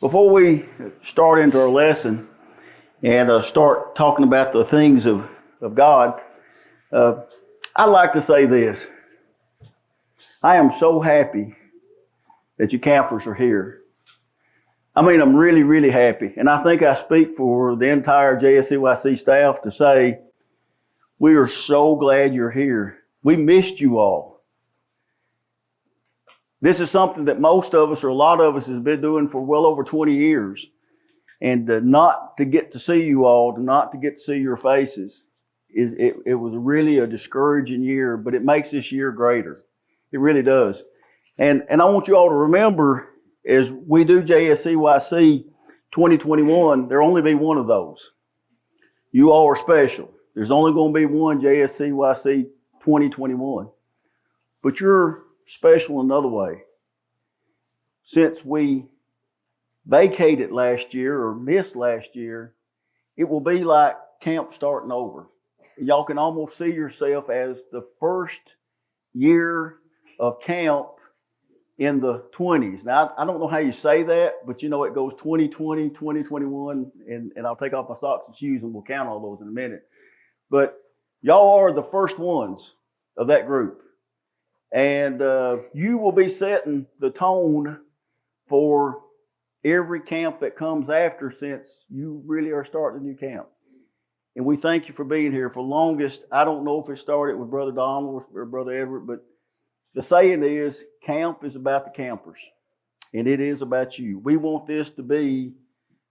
Before we start into our lesson and start talking about the things of God, I'd like to say this. I am so happy that you campers are here. I mean, I'm really, really happy. And I think I speak for the entire JSCYC staff to say, we are so glad you're here. We missed you all. This is something that most of us, or a lot of us, has been doing for well over 20 years. And not to get to see you all, not to get to see your faces, it was really a discouraging year, but it makes this year greater. It really does. And I want you all to remember, as we do JSCYC 2021, there'll only be one of those. You all are special. There's only going to be one JSCYC 2021. But you're special another way. Since we vacated last year or missed last year, it will be like camp starting over. Y'all can almost see yourself as the first year of camp in the 20s. Now, I don't know how you say that, but you know it goes 2020, 2021, and I'll take off my socks and shoes and we'll count all those in a minute. But y'all are the first ones of that group. And you will be setting the tone for every camp that comes after, since you really are starting a new camp. And we thank you for being here. For the longest, I don't know if it started with Brother Donald or Brother Edward, but the saying is, camp is about the campers. And it is about you. We want this to be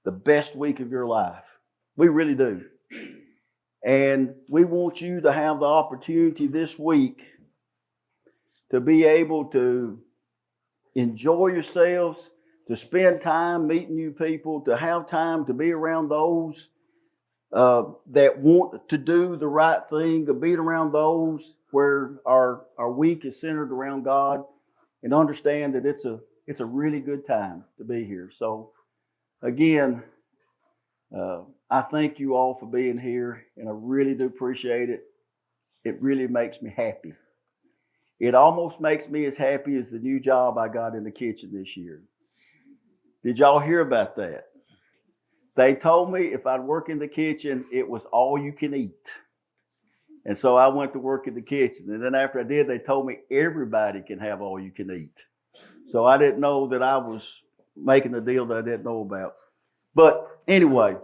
the best week of your life. We really do. And we want you to have the opportunity this week to be able to enjoy yourselves, to spend time meeting new people, to have time to be around those that want to do the right thing, to be around those where our week is centered around God, and understand that it's a really good time to be here. So again, I thank you all for being here, and I really do appreciate it. It really makes me happy. It almost makes me as happy as the new job I got in the kitchen this year. Did y'all hear about that? They told me if I'd work in the kitchen, it was all you can eat. And so I went to work in the kitchen. And then after I did, they told me everybody can have all you can eat. So I didn't know that I was making a deal that I didn't know about. But anyway,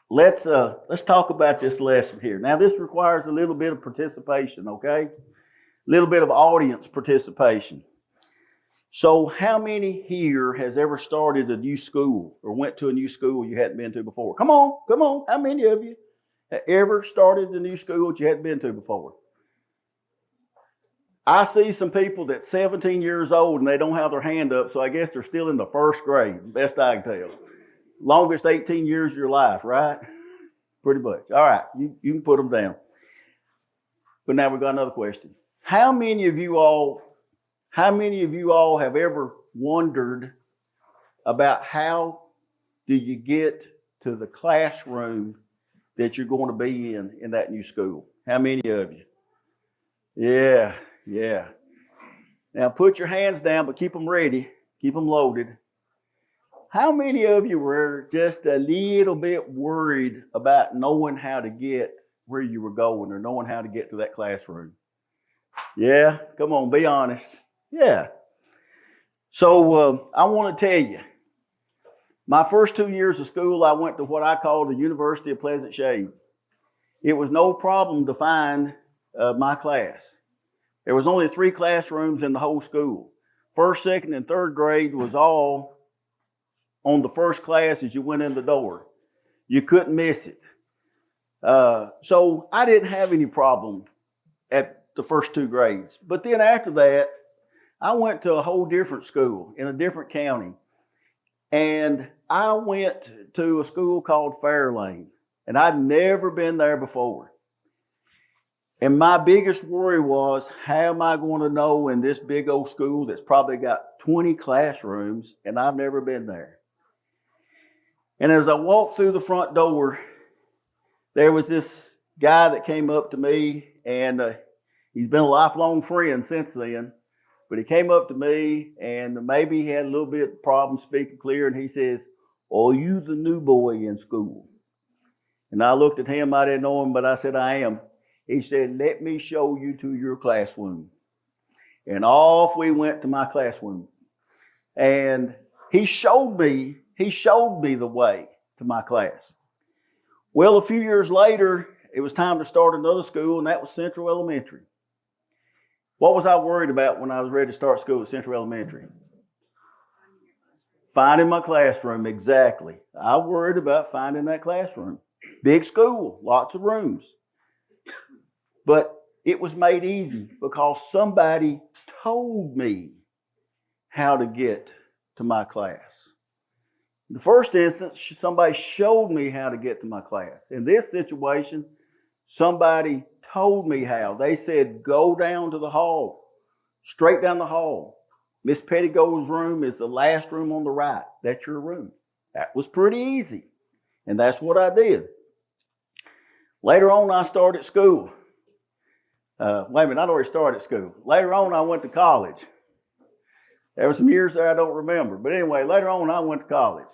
let's talk about this lesson here. Now, this requires a little bit of participation, okay? A little bit of audience participation. So how many here has ever started a new school or went to a new school you hadn't been to before? Come on. How many of you have ever started a new school that you hadn't been to before? I see some people that's 17 years old and they don't have their hand up, so I guess they're still in the first grade, best I can tell. Longest 18 years of your life, right? Pretty much. All right, you can put them down. But now we've got another question. How many of you all have ever wondered about how do you get to the classroom that you're going to be in that new school? How many of you? Yeah. Now put your hands down, but keep them ready. Keep them loaded. How many of you were just a little bit worried about knowing how to get where you were going or knowing how to get to that classroom? Yeah, come on, be honest. Yeah. So I want to tell you, my first 2 years of school, I went to what I call the University of Pleasant Shade. It was no problem to find my class. There was only 3 classrooms in the whole school. First, second, and third grade was all on the first class as you went in the door. You couldn't miss it. So I didn't have any problem at the first 2 grades. But then after that, I went to a whole different school in a different county. And I went to a school called Fairlane. And I'd never been there before. And my biggest worry was, how am I going to know in this big old school that's probably got 20 classrooms and I've never been there? And as I walked through the front door, there was this guy that came up to me, and he's been a lifelong friend since then. But he came up to me, and maybe he had a little bit of problem speaking clear, and he says, "Are you the new boy in school?" And I looked at him. I didn't know him, but I said, "I am." He said, "Let me show you to your classroom." And off we went to my classroom. And he showed me the way to my class. Well, a few years later, it was time to start another school, and that was Central Elementary. What was I worried about when I was ready to start school at Central Elementary? Finding my classroom, exactly. I worried about finding that classroom. Big school, lots of rooms. But it was made easy because somebody told me how to get to my class. In the first instance, somebody showed me how to get to my class. In this situation, somebody told me how. They said, "Go down to the hall, straight down the hall. Miss Pettigo's room is the last room on the right. That's your room." That was pretty easy. And that's what I did. Later on, I started school. Wait a minute, I'd already started school. Later on, I went to college. There were some years there I don't remember. But anyway, later on, I went to college.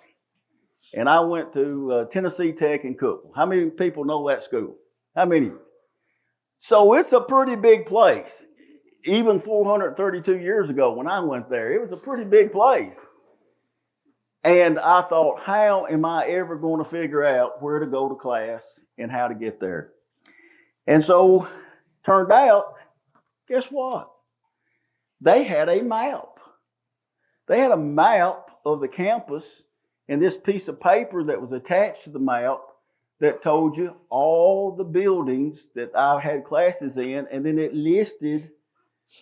And I went to Tennessee Tech in Cookville. How many people know that school? How many? So it's a pretty big place. Even 432 years ago when I went there, it was a pretty big place. And I thought, how am I ever going to figure out where to go to class and how to get there? And so, turned out, guess what? They had a map. They had a map of the campus and this piece of paper that was attached to the map that told you all the buildings that I had classes in, and then it listed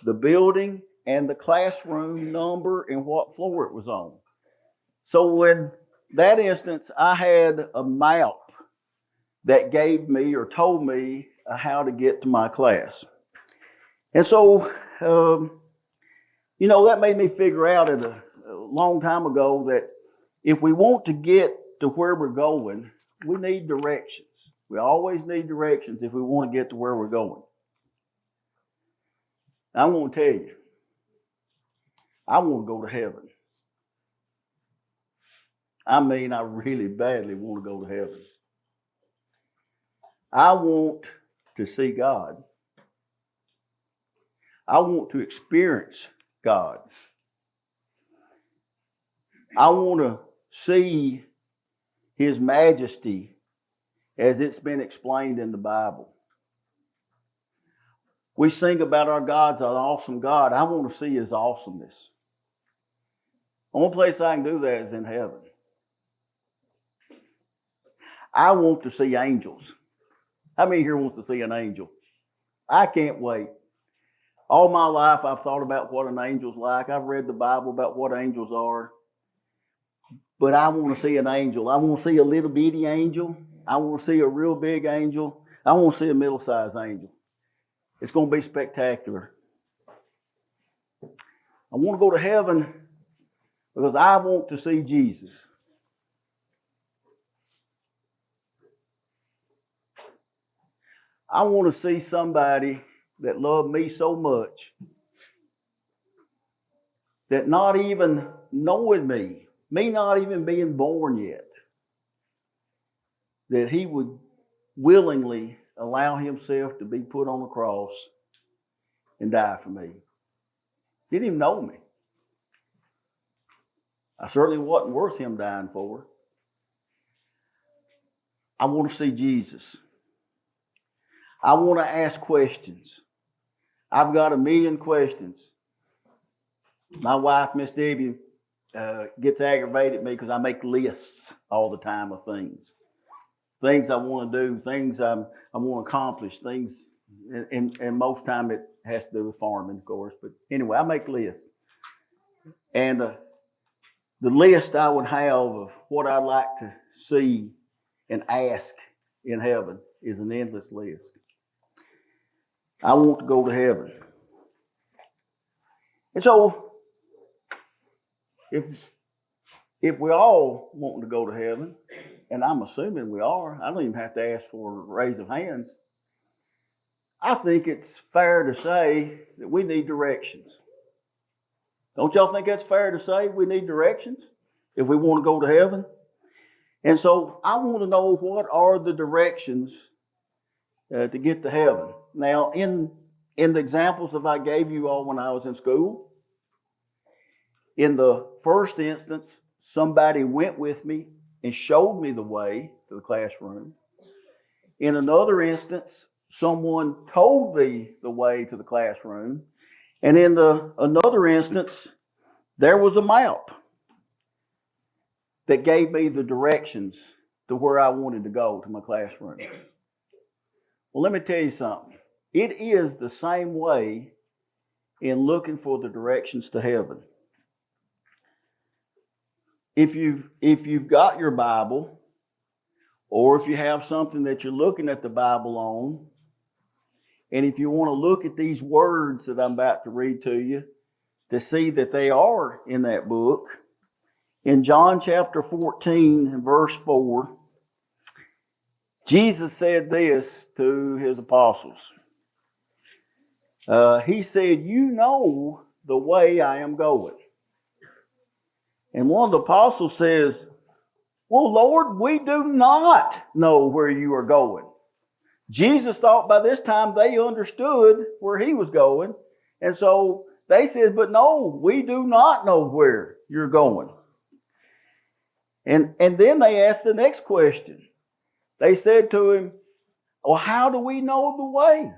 the building and the classroom number and what floor it was on. So in that instance, I had a map that gave me or told me how to get to my class. And so, that made me figure out a long time ago that if we want to get to where we're going, we need directions. We always need directions if we want to get to where we're going. I'm going to tell you, I want to go to heaven. I mean, I really badly want to go to heaven. I want to see God. I want to experience God. I want to see His majesty as it's been explained in the Bible. We sing about our God's an awesome God. I want to see His awesomeness. The only place I can do that is in heaven. I want to see angels. How many here wants to see an angel? I can't wait. All my life I've thought about what an angel's like. I've read the Bible about what angels are. But I want to see an angel. I want to see a little bitty angel. I want to see a real big angel. I want to see a middle-sized angel. It's going to be spectacular. I want to go to heaven because I want to see Jesus. I want to see somebody that loved me so much that not even knowing me not even being born yet, that He would willingly allow Himself to be put on the cross and die for me. Didn't even know me. I certainly wasn't worth Him dying for. I want to see Jesus. I want to ask questions. I've got 1,000,000 questions. My wife, Miss Debbie, gets aggravated at me because I make lists all the time of things. Things I want to do, things I want to accomplish, things, and most time it has to do with farming, of course. But anyway, I make lists. And the list I would have of what I'd like to see and ask in heaven is an endless list. I want to go to heaven. And so, if we all want to go to heaven, and I'm assuming we are, I don't even have to ask for a raise of hands, I think it's fair to say that we need directions. Don't y'all think that's fair to say we need directions if we want to go to heaven? And so I want to know, what are the directions to get to heaven? Now, in the examples that I gave you all when I was in school, in the first instance, somebody went with me and showed me the way to the classroom. In another instance, someone told me the way to the classroom. And in another instance, there was a map that gave me the directions to where I wanted to go to my classroom. Well, let me tell you something. It is the same way in looking for the directions to heaven. If you've got your Bible, or if you have something that you're looking at the Bible on, and if you want to look at these words that I'm about to read to you to see that they are in that book, in John chapter 14 and verse 4, Jesus said this to his apostles. He said, "You know the way I am going." And one of the apostles says, "Well, Lord, we do not know where you are going." Jesus thought by this time they understood where he was going. And so they said, "But no, we do not know where you're going." And then they asked the next question. They said to him, "Well, how do we know the way?"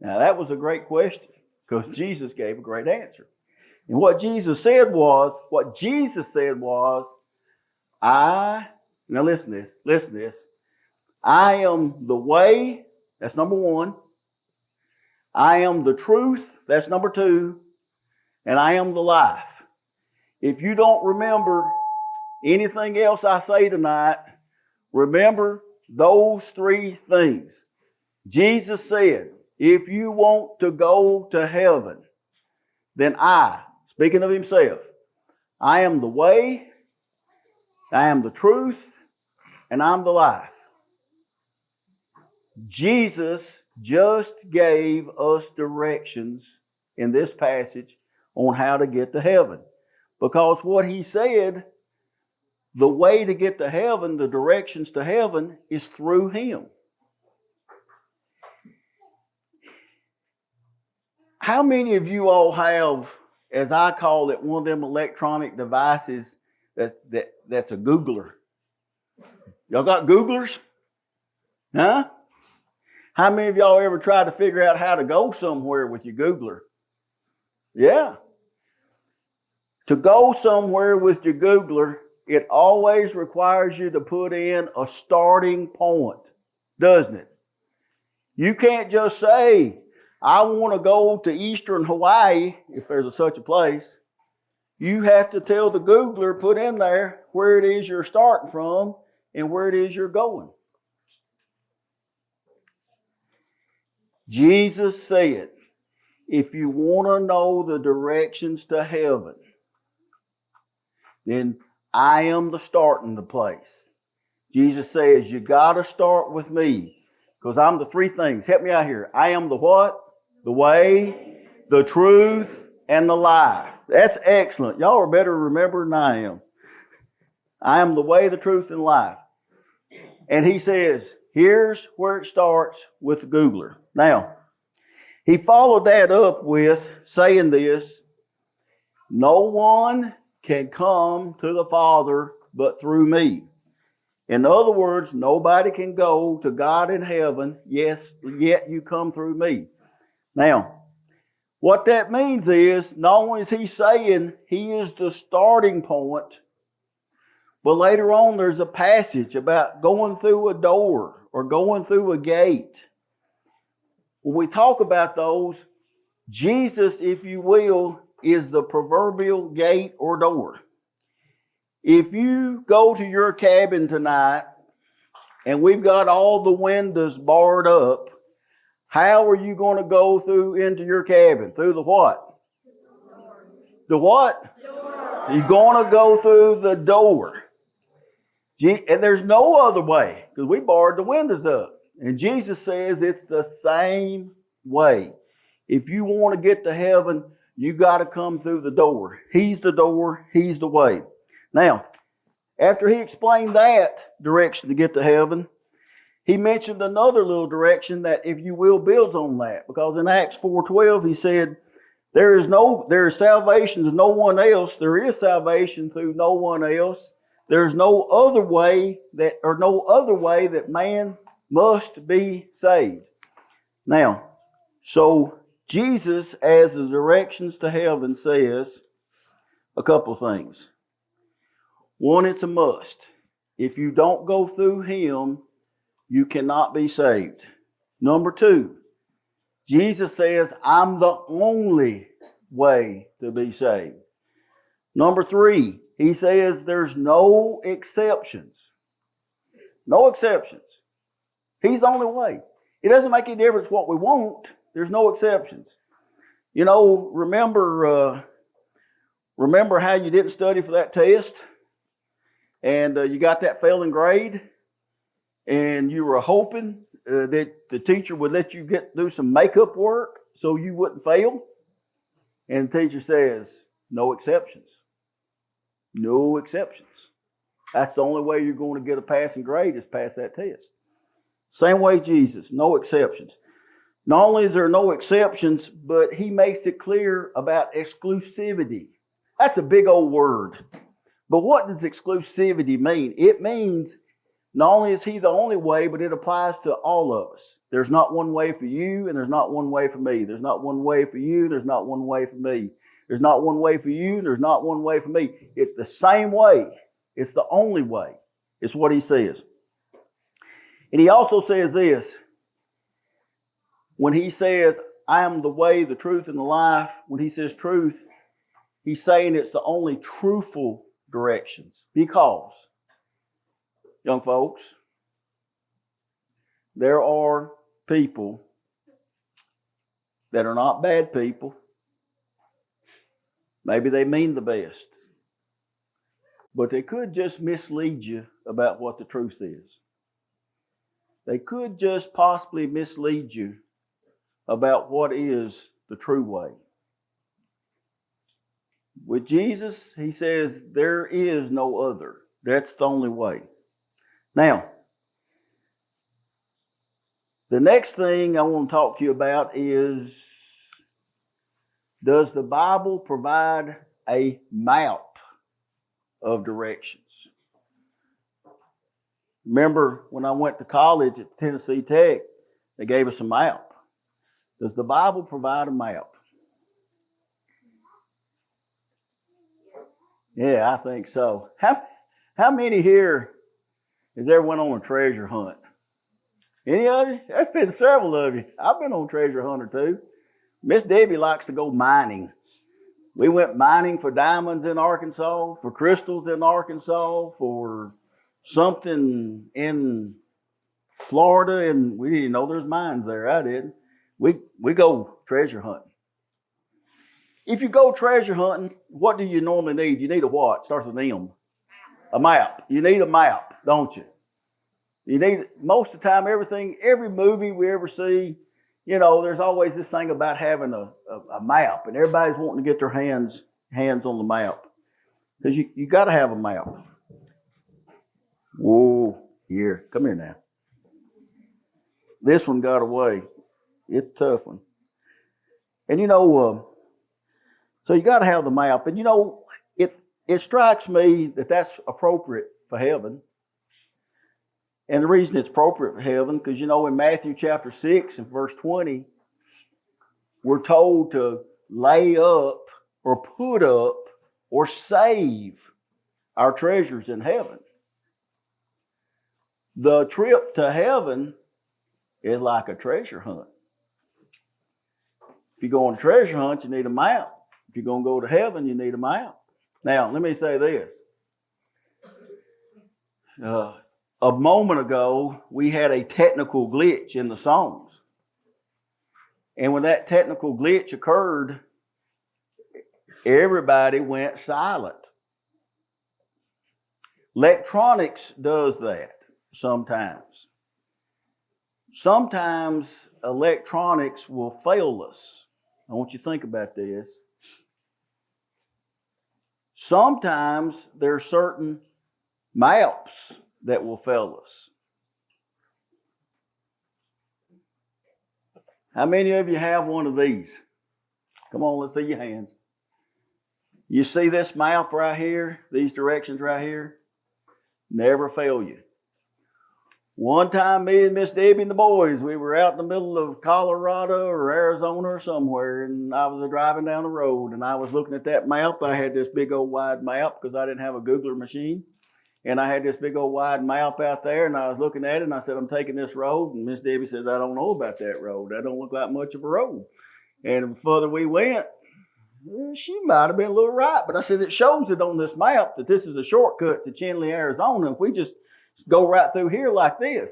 Now that was a great question, because Jesus gave a great answer. And what Jesus said was, now listen to this. I am the way, that's number one. I am the truth, that's number two. And I am the life. If you don't remember anything else I say tonight, remember those three things. Jesus said, if you want to go to heaven, then speaking of himself, I am the way, I am the truth, and I'm the life. Jesus just gave us directions in this passage on how to get to heaven. Because what he said, the way to get to heaven, the directions to heaven, is through him. How many of you all have, as I call it, one of them electronic devices that's a Googler? Y'all got Googlers? Huh? How many of y'all ever tried to figure out how to go somewhere with your Googler? Yeah. To go somewhere with your Googler, it always requires you to put in a starting point, doesn't it? You can't just say, I want to go to Eastern Hawaii, if there's such a place. You have to tell the Googler, put in there where it is you're starting from and where it is you're going. Jesus said, if you want to know the directions to heaven, then I am the starting the place. Jesus says, you got to start with me, because I'm the three things. Help me out here. I am the what? The way, the truth, and the life. That's excellent. Y'all are better remember than I am. I am the way, the truth, and life. And he says, here's where it starts with the Googler. Now, he followed that up with saying this, no one can come to the Father but through me. In other words, nobody can go to God in heaven, yes, yet you come through me. Now, what that means is, not only is he saying he is the starting point, but later on there's a passage about going through a door or going through a gate. When we talk about those, Jesus, if you will, is the proverbial gate or door. If you go to your cabin tonight and we've got all the windows barred up, how are you going to go through into your cabin? Through the what? The what? Door. You're going to go through the door. And there's no other way, because we barred the windows up. And Jesus says it's the same way. If you want to get to heaven, You got to come through the door. He's the door. He's the way. Now, after he explained that direction to get to heaven, he mentioned another little direction that, if you will, builds on that. Because in Acts 4:12, he said, there is salvation to no one else. There is salvation through no one else. There's no other way that man must be saved. Now, so Jesus, as the directions to heaven, says a couple of things. One, it's a must. If you don't go through him, you cannot be saved. Number two, Jesus says, I'm the only way to be saved. Number three, he says there's no exceptions. No exceptions. He's the only way. It doesn't make any difference what we want. There's no exceptions. You know, remember how you didn't study for that test? And you got that failing grade? And you were hoping that the teacher would let you do some makeup work so you wouldn't fail? And the teacher says, no exceptions. No exceptions. That's the only way you're going to get a passing grade, is pass that test. Same way Jesus, no exceptions. Not only is there no exceptions, but he makes it clear about exclusivity. That's a big old word. But what does exclusivity mean? It means not only is he the only way, but it applies to all of us. There's not one way for you, and there's not one way for me. There's not one way for you, there's not one way for me. There's not one way for you, there's not one way for me. It's the same way. It's the only way. It's what he says. And he also says this. When he says, I am the way, the truth, and the life, when he says truth, he's saying it's the only truthful directions. Because, young folks, there are people that are not bad people. Maybe they mean the best. But they could just mislead you about what the truth is. They could just possibly mislead you about what is the true way. With Jesus, he says there is no other. That's the only way. Now, the next thing I want to talk to you about is, does the Bible provide a map of directions? Remember when I went to college at Tennessee Tech, they gave us a map. Does the Bible provide a map? Yeah, I think so. How many here has ever went on a treasure hunt? Any of you? There's been several of you. I've been on a treasure hunt or two. Miss Debbie likes to go mining. We went mining for diamonds in Arkansas, for crystals in Arkansas, for something in Florida, and we didn't know there's mines there. I didn't. We go treasure hunting. If you go treasure hunting, what do you normally need? You need a what? Starts with M. A map. You need a map, don't you? You need, most of the time, every movie we ever see, you know, there's always this thing about having a map, and everybody's wanting to get their hands on the map. Because you got to have a map. Whoa, here, come here now. This one got away. It's a tough one. And you know, so you got to have the map. And you know, it strikes me that that's appropriate for heaven. And the reason it's appropriate for heaven, because you know in Matthew chapter 6 and verse 20, we're told to lay up or put up or save our treasures in heaven. The trip to heaven is like a treasure hunt. If you go on a treasure hunt, you need a map. If you're going to go to heaven, you need a map. Now, let me say this. A moment ago, we had a technical glitch in the songs. And when that technical glitch occurred, everybody went silent. Electronics does that sometimes. Sometimes electronics will fail us. I want you to think about this. Sometimes there are certain maps that will fail us. How many of you have one of these? Come on, let's see your hands. You see this map right here, these directions right here? Never fail you. One time, me and Miss Debbie and the boys, we were out in the middle of Colorado or Arizona or somewhere, and I was driving down the road, and I was looking at that map. I had this big old wide map because I didn't have a Googler machine. And I had this big old wide map out there, and I was looking at it, and I said, I'm taking this road. And Miss Debbie says, I don't know about that road. That don't look like much of a road. And the further we went, she might have been a little right. But I said, it shows it on this map that this is a shortcut to Chinley, Arizona. If we just go right through here like this.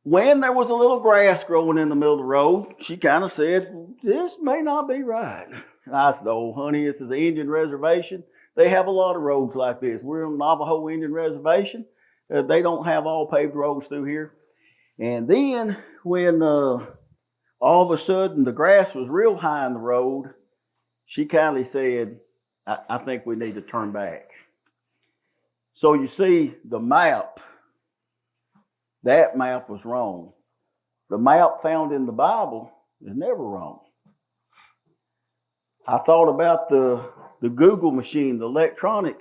When there was a little grass growing in the middle of the road, she kind of said, this may not be right. And I said, oh, honey, this is an Indian reservation. They have a lot of roads like this. We're on Navajo Indian Reservation. They don't have all paved roads through here. And then when all of a sudden the grass was real high in the road, she kindly said, I think we need to turn back. So you see, the map, that map was wrong. The map found in the Bible is never wrong. I thought about the Google machine, the electronic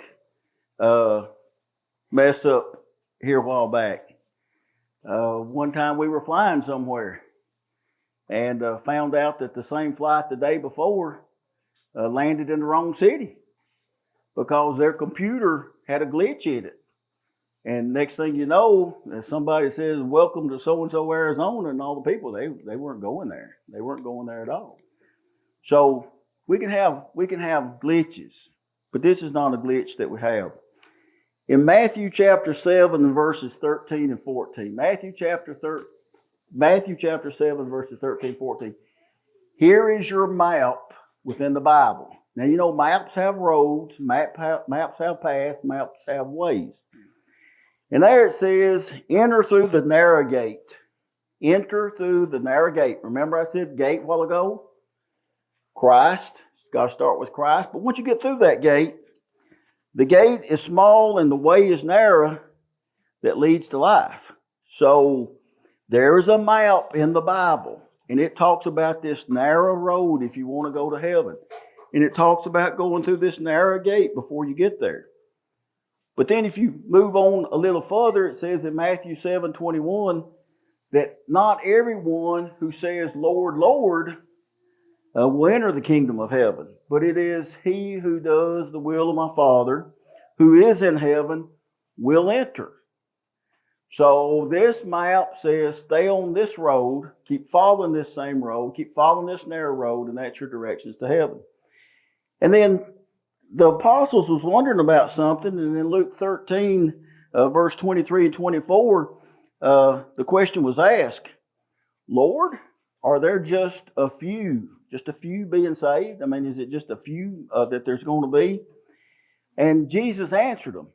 mess up here a while back. One time we were flying somewhere and found out that the same flight the day before landed in the wrong city because their computer had a glitch in it. And next thing you know, somebody says, welcome to so-and-so Arizona, and all the people, they weren't going there. They weren't going there at all. So we can have glitches, but this is not a glitch that we have. In Matthew chapter 7 and verses 13 and 14, Matthew chapter 7 verses 13 14, here is your map within the Bible. Now, you know, maps have roads, maps have paths, maps have ways. And there it says, enter through the narrow gate. Enter through the narrow gate. Remember I said gate a while ago? Christ. It's got to start with Christ. But once you get through that gate, the gate is small and the way is narrow that leads to life. So there is a map in the Bible, and it talks about this narrow road if you want to go to heaven. And it talks about going through this narrow gate before you get there. But then if you move on a little further, it says in Matthew 7:21 that not everyone who says, Lord, Lord, will enter the kingdom of heaven, but it is he who does the will of my Father who is in heaven will enter. So this map says stay on this road, keep following this same road, keep following this narrow road, and that's your directions to heaven. And then the apostles was wondering about something, and in Luke 13, verse 23 and 24, the question was asked, Lord, are there just a few being saved? I mean, is it just a few that there's going to be? And Jesus answered them,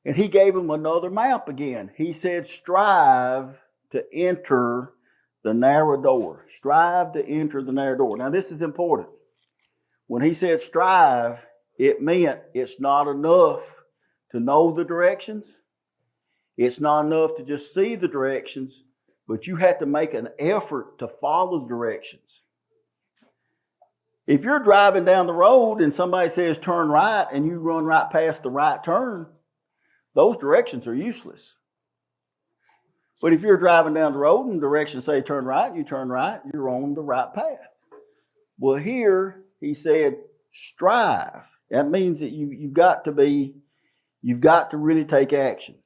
and he gave them another map again. He said, strive to enter the narrow door. Strive to enter the narrow door. Now, this is important. When he said strive, it meant it's not enough to know the directions. It's not enough to just see the directions, but you have to make an effort to follow the directions. If you're driving down the road and somebody says turn right and you run right past the right turn, those directions are useless. But if you're driving down the road and directions say turn right, you turn right, you're on the right path. Well, here he said strive. That means that you've got to really take action.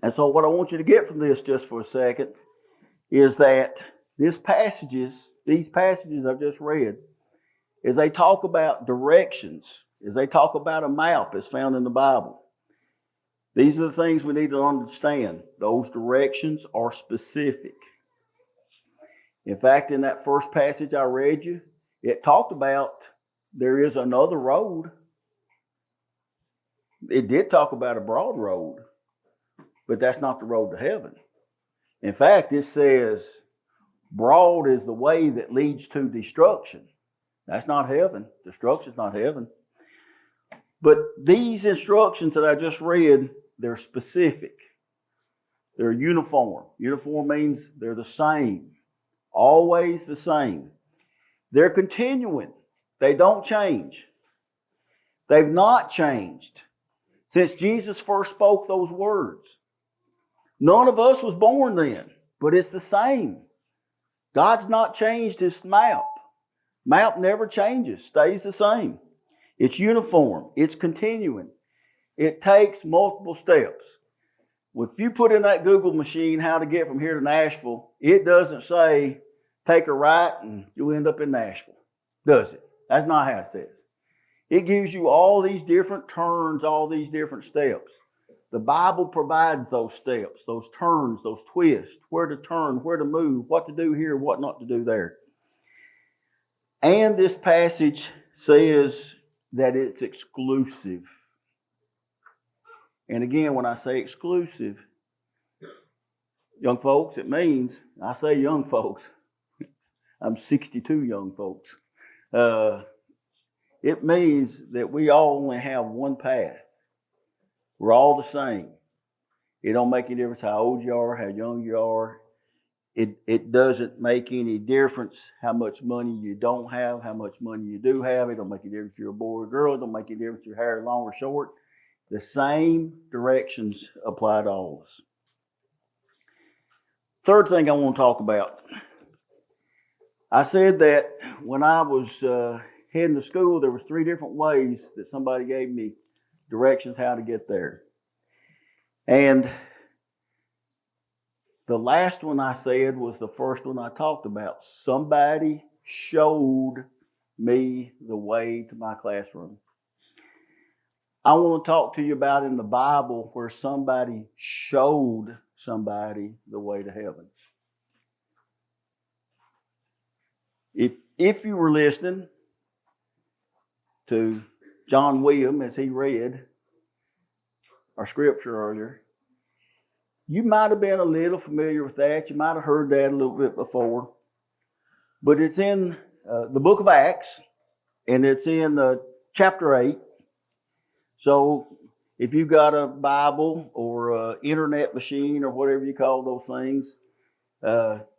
And so what I want you to get from this just for a second is that these passages I've just read, as they talk about directions, as they talk about a map as found in the Bible, these are the things we need to understand. Those directions are specific. In fact, in that first passage I read you, it talked about there is another road. It did talk about a broad road, but that's not the road to heaven. In fact, it says broad is the way that leads to destruction. That's not heaven. Destruction is not heaven. But these instructions that I just read, they're specific. They're uniform. Uniform means they're the same. Always the same. They're continuing. They don't change. They've not changed since Jesus first spoke those words. None of us was born then, but it's the same. God's not changed His map. Map never changes, stays the same. It's uniform. It's continuing. It takes multiple steps. If you put in that Google machine how to get from here to Nashville, it doesn't say take a right and you'll end up in Nashville, does it? That's not how it says. It gives you all these different turns, all these different steps. The Bible provides those steps, those turns, those twists, where to turn, where to move, what to do here, what not to do there. And this passage says that it's exclusive. And again, when I say exclusive, young folks, it means, I say young folks, I'm 62 young folks. It means that we all only have one path. We're all the same. It don't make any difference how old you are, how young you are. It doesn't make any difference how much money you don't have, how much money you do have. It don't make any difference if you're a boy or a girl. It don't make any difference if your hair is long or short. The same directions apply to all of us. Third thing I want to talk about. I said that when I was heading to school, there was 3 different ways that somebody gave me directions how to get there. And the last one I said was the first one I talked about. Somebody showed me the way to my classroom. I want to talk to you about in the Bible where somebody showed somebody the way to heaven. If you were listening to John William as he read our scripture earlier, you might have been a little familiar with that. You might have heard that a little bit before. But it's in the book of Acts, and it's in chapter 8. So if you've got a Bible or an internet machine or whatever you call those things,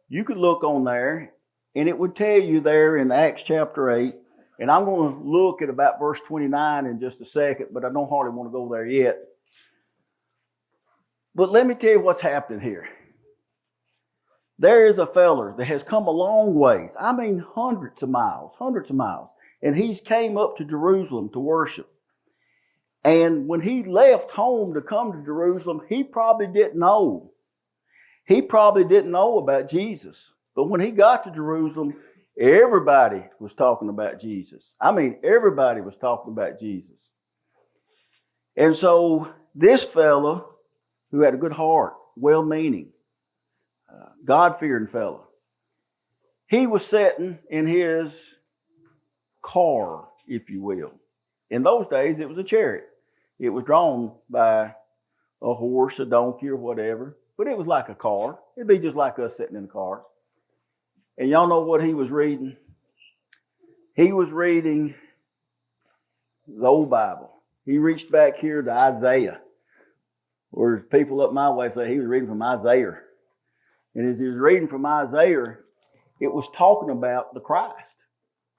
you could look on there, and it would tell you there in Acts chapter 8, and I'm going to look at about verse 29 in just a second, but I don't hardly want to go there yet. But let me tell you what's happening here. There is a feller that has come a long ways. I mean hundreds of miles. And he's came up to Jerusalem to worship. And when he left home to come to Jerusalem, he probably didn't know. He probably didn't know about Jesus. But when he got to Jerusalem, everybody was talking about Jesus. I mean, everybody was talking about Jesus. And so this fella, who had a good heart, well-meaning, God-fearing fellow, he was sitting in his car, if you will. In those days, it was a chariot. It was drawn by a horse, a donkey, or whatever. But it was like a car. It'd be just like us sitting in a car. And y'all know what he was reading? He was reading the old Bible. He reached back here to Isaiah. Or people up my way say he was reading from Isaiah. And as he was reading from Isaiah, it was talking about the Christ.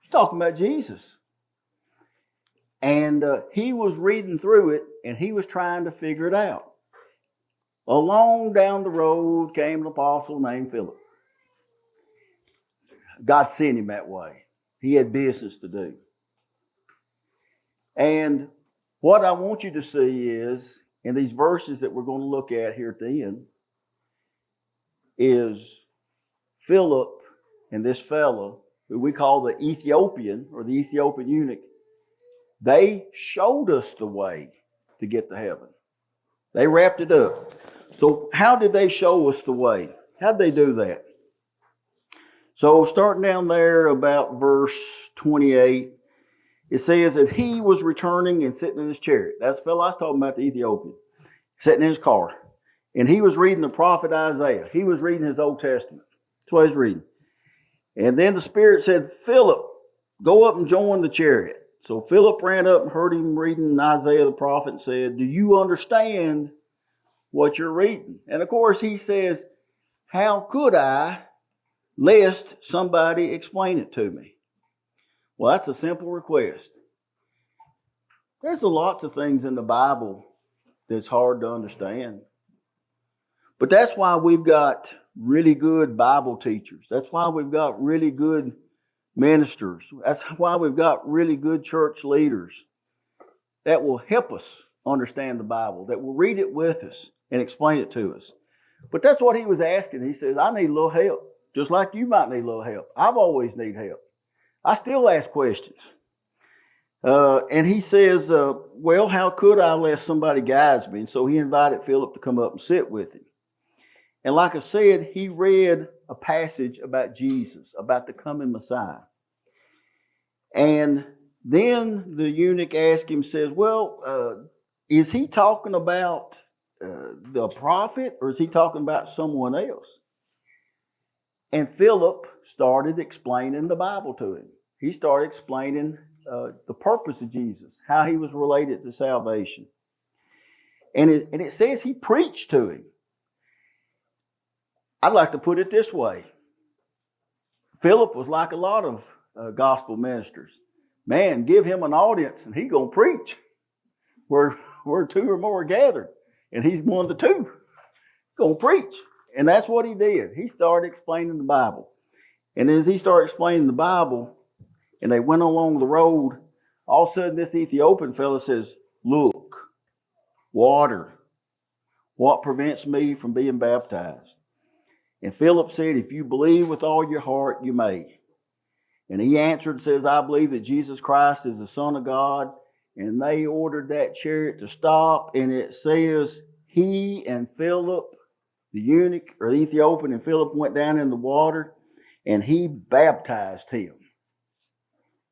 It's talking about Jesus. And he was reading through it, and he was trying to figure it out. Along down the road came an apostle named Philip. God sent him that way. He had business to do. And what I want you to see is, in these verses that we're going to look at here at the end, is Philip and this fellow, who we call the Ethiopian, or the Ethiopian eunuch, they showed us the way to get to heaven. They wrapped it up. So how did they show us the way? How did they do that? So starting down there about verse 28, it says that he was returning and sitting in his chariot. That's the fellow I was talking about, the Ethiopian, sitting in his car. And he was reading the prophet Isaiah. He was reading his Old Testament. That's what he was reading. And then the Spirit said, Philip, go up and join the chariot. So Philip ran up and heard him reading Isaiah the prophet and said, "Do you understand what you're reading?" And of course he says, "How could I, lest somebody explain it to me?" Well, that's a simple request. There's lots of things in the Bible that's hard to understand. But that's why we've got really good Bible teachers. That's why we've got really good ministers. That's why we've got really good church leaders that will help us understand the Bible, that will read it with us and explain it to us. But that's what he was asking. He says, "I need a little help, just like you might need a little help. I've always need help. I still ask questions." And he says, "Well, how could I unless somebody guides me?" And so he invited Philip to come up and sit with him. And like I said, he read a passage about Jesus, about the coming Messiah. And then the eunuch asked him, says, "Well, is he talking about the prophet, or is he talking about someone else?" And Philip started explaining the Bible to him. He started explaining the purpose of Jesus, how he was related to salvation. And it says he preached to him. I'd like to put it this way. Philip was like a lot of gospel ministers. Man, give him an audience and he's going to preach. Where two or more are gathered. And he's one of the two. He's going to preach. And that's what he did. He started explaining the Bible. And as he started explaining the Bible, and they went along the road, all of a sudden this Ethiopian fellow says, "Look, water. What prevents me from being baptized?" And Philip said, "If you believe with all your heart, you may." And he answered and says, "I believe that Jesus Christ is the Son of God." And they ordered that chariot to stop. And it says he and Philip, the eunuch or the Ethiopian, and Philip went down in the water and he baptized him.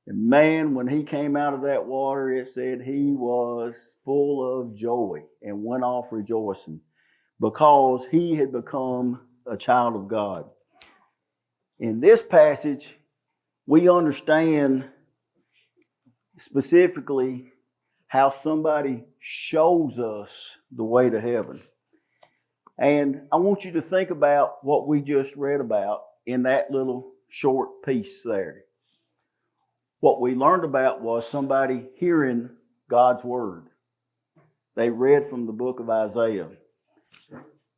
And man, when he came out of that water, it said he was full of joy and went off rejoicing because he had become a child of God. In this passage, we understand specifically how somebody shows us the way to heaven. And I want you to think about what we just read about in that little short piece there. What we learned about was somebody hearing God's word. They read from the book of Isaiah.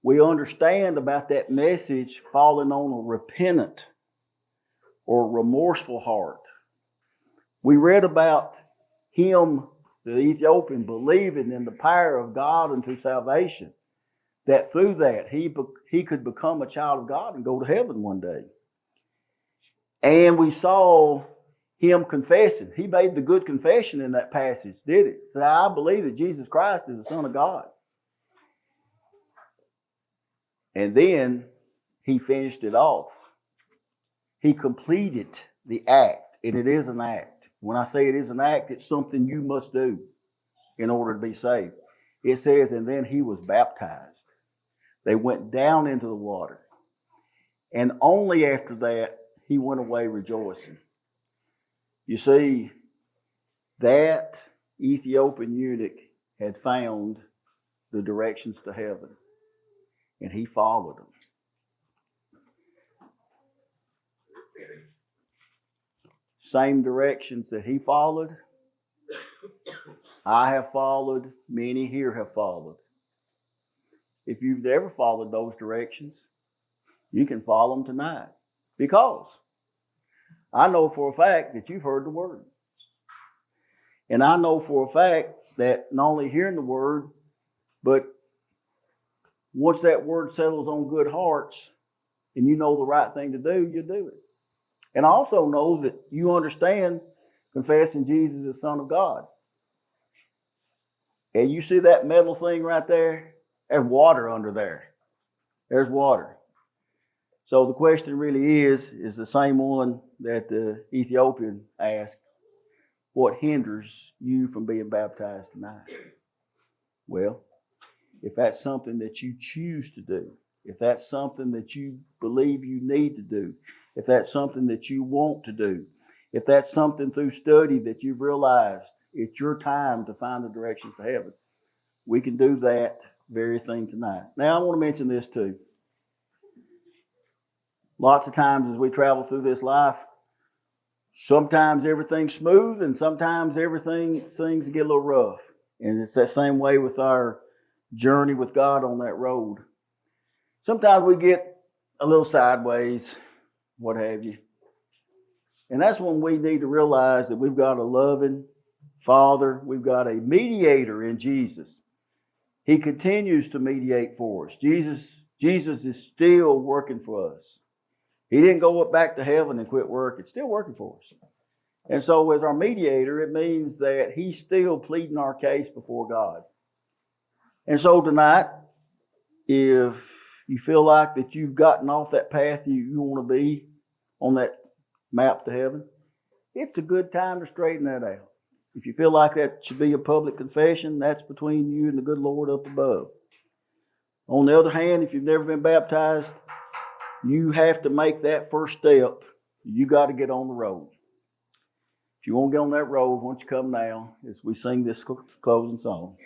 We understand about that message falling on a repentant or remorseful heart. We read about him, the Ethiopian, believing in the power of God unto salvation. That through that he could become a child of God and go to heaven one day. And we saw him confessing. He made the good confession in that passage, did it? Said, "I believe that Jesus Christ is the Son of God." And then he finished it off. He completed the act, and it is an act. When I say it is an act, it's something you must do in order to be saved. It says, and then he was baptized. They went down into the water. And only after that, he went away rejoicing. You see, that Ethiopian eunuch had found the directions to heaven. And he followed them. Same directions that he followed, I have followed, many here have followed. If you've ever followed those directions, you can follow them tonight. Because I know for a fact that you've heard the word. And I know for a fact that not only hearing the word, but once that word settles on good hearts and you know the right thing to do, you do it. And I also know that you understand confessing Jesus as the Son of God. And you see that metal thing right there? There's water under there. There's water. So the question really is the same one that the Ethiopian asked. What hinders you from being baptized tonight? Well, if that's something that you choose to do, if that's something that you believe you need to do, if that's something that you want to do, if that's something through study that you've realized it's your time to find the directions to heaven, we can do that very thing tonight. Now, I want to mention this too. Lots of times as we travel through this life, sometimes everything's smooth and sometimes things get a little rough. And it's that same way with our journey with God on that road. Sometimes we get a little sideways, what have you. And that's when we need to realize that we've got a loving Father. We've got a mediator in Jesus. He continues to mediate for us. Jesus is still working for us. He didn't go up back to heaven and quit work. It's still working for us. And so as our mediator, it means that he's still pleading our case before God. And so tonight, if you feel like that you've gotten off that path you want to be on that map to heaven, it's a good time to straighten that out. If you feel like that should be a public confession, that's between you and the good Lord up above. On the other hand, if you've never been baptized, you have to make that first step. You got to get on the road. If you want to get on that road, why don't you come now as we sing this closing song.